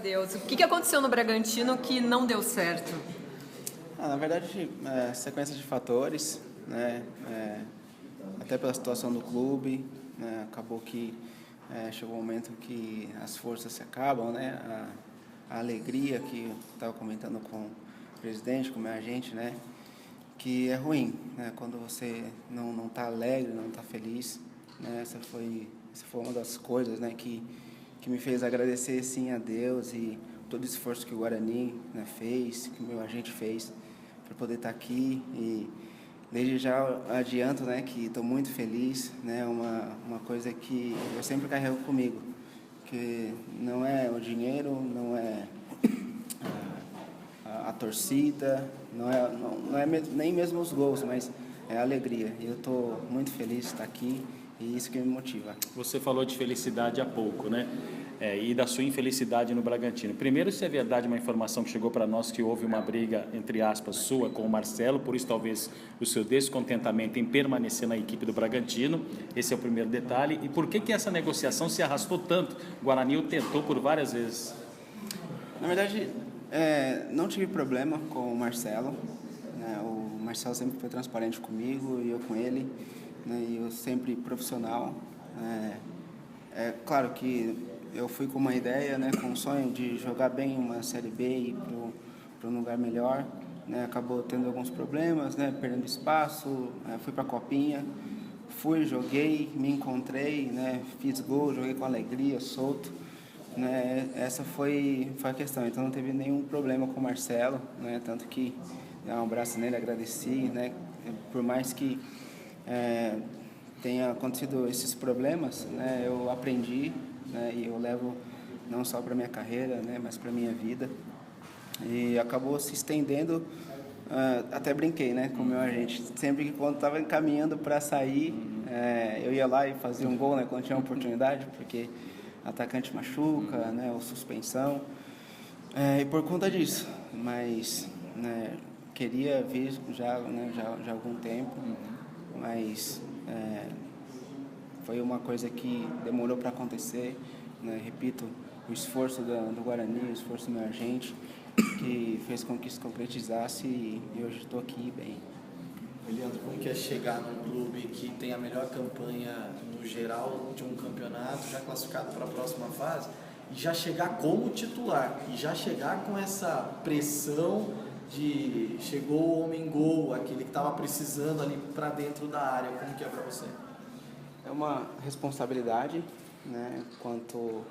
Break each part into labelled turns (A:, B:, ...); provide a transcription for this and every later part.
A: Deus. O que aconteceu no Bragantino que não deu certo?
B: Na verdade, sequência de fatores, né? Até pela situação do clube, né? Acabou que chegou um momento que as forças se acabam, né? A alegria que eu estava comentando com o presidente, com o meu agente, né? Que é ruim, né? Quando você não está alegre, não está feliz, né? Essa foi uma das coisas, né? Que me fez agradecer, sim, a Deus e todo o esforço que o Guarani, né, fez, que o meu agente fez para poder estar aqui. E desde já adianto, né, que estou muito feliz, né? Uma coisa que eu sempre carrego comigo, que não é o dinheiro, não é a torcida, não é nem mesmo os gols, mas é a alegria. E eu estou muito feliz de estar aqui e isso que me motiva.
C: Você falou de felicidade há pouco, né? E da sua infelicidade no Bragantino. Primeiro, se é verdade uma informação que chegou para nós que houve uma briga, entre aspas, sua com o Marcelo, por isso talvez o seu descontentamento em permanecer na equipe do Bragantino. Esse é o primeiro detalhe. E por que essa negociação se arrastou tanto? O Guarani o tentou por várias vezes.
B: Na verdade, não tive problema com o Marcelo, né? O Marcelo sempre foi transparente comigo e eu com ele, né? E eu sempre profissional. É claro que eu fui com uma ideia, né, com um sonho de jogar bem uma Série B e ir para um lugar melhor, né? Acabou tendo alguns problemas, né, perdendo espaço, fui para a Copinha, joguei, me encontrei, né, fiz gol, joguei com alegria, solto, né? Essa foi a questão. Então não teve nenhum problema com o Marcelo, né? Tanto que um abraço nele, agradeci, né? Por mais que tenha acontecido esses problemas, né? Eu aprendi, né? E eu levo não só para minha carreira, né? Mas para minha vida. E acabou se estendendo. Até brinquei, né, com o meu agente. Sempre que quando estava encaminhando para sair, eu ia lá e fazia um gol, né, quando tinha oportunidade, porque atacante machuca, né, ou suspensão. E por conta disso, mas, né, queria vir já, né, já há algum tempo, mas foi uma coisa que demorou para acontecer, né? Repito, o esforço do Guarani, o esforço do meu agente, que fez com que isso concretizasse e hoje estou aqui bem.
D: Leandro, como que é chegar num clube que tem a melhor campanha no geral de um campeonato, já classificado para a próxima fase, e já chegar como titular, e já chegar com essa pressão de chegou o homem-gol, aquele que estava precisando ali para dentro da área, como que é para você?
B: É uma responsabilidade, né, quanto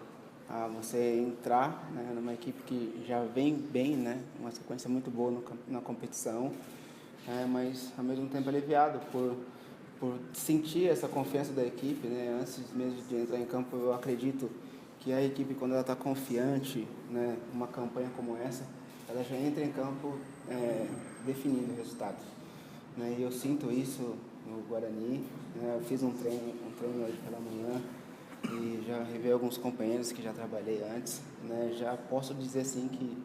B: a você entrar, né, numa equipe que já vem bem, né, uma sequência muito boa na competição, mas ao mesmo tempo aliviado por sentir essa confiança da equipe, né. Antes mesmo de entrar em campo, eu acredito que a equipe, quando ela está confiante, né, uma campanha como essa, ela já entra em campo definindo o resultado, né. E eu sinto isso no Guarani, né. Eu fiz um treino hoje pela manhã e já revi alguns companheiros que já trabalhei antes, né. Já posso dizer assim que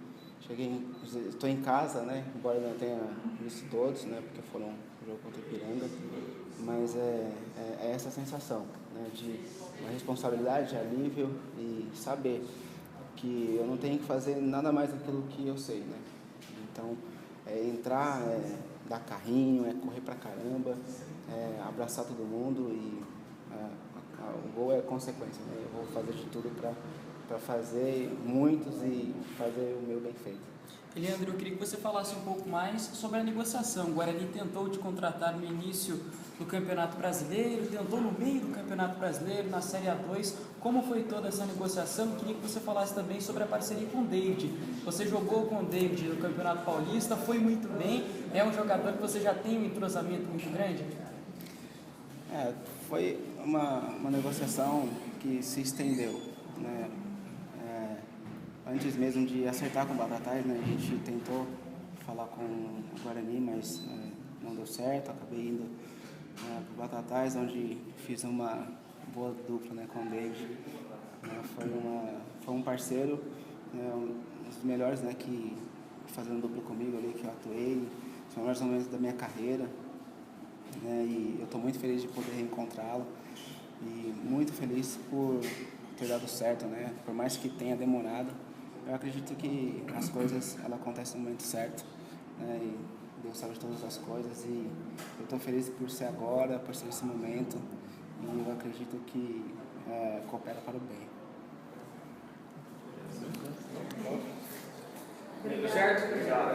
B: estou em casa, né, embora não tenha visto todos, né, porque foram um jogo contra o Ipiranga, mas é essa sensação, né, de uma responsabilidade, de alívio e saber que eu não tenho que fazer nada mais daquilo que eu sei, né. Então, entrar, dar carrinho, correr pra caramba, abraçar todo mundo e o gol é consequência, né. Eu vou fazer de tudo para fazer muitos e fazer o meu bem feito.
E: Leandro, eu queria que você falasse um pouco mais sobre a negociação. O Guarani tentou te contratar no início do Campeonato Brasileiro, tentou no meio do Campeonato Brasileiro, na Série A2. Como foi toda essa negociação? Eu queria que você falasse também sobre a parceria com o David. Você jogou com o David no Campeonato Paulista, foi muito bem, é um jogador que você já tem um entrosamento muito grande?
B: Foi uma negociação que se estendeu, né? Antes mesmo de acertar com o Batatais, né, a gente tentou falar com o Guarani, mas não deu certo. Acabei indo para o Batatais, onde fiz uma boa dupla, né, com o David. Foi um parceiro, né, um dos melhores, né, que fazendo dupla comigo ali, que eu atuei, os melhores momentos da minha carreira, né, e eu estou muito feliz de poder reencontrá-lo e muito feliz por ter dado certo, né, por mais que tenha demorado. eu acredito que as coisas ela acontecem no momento certo, né? E Deus sabe de todas as coisas e eu estou feliz por ser agora, por ser esse momento e eu acredito que coopera para o bem.
F: Certo? Obrigado.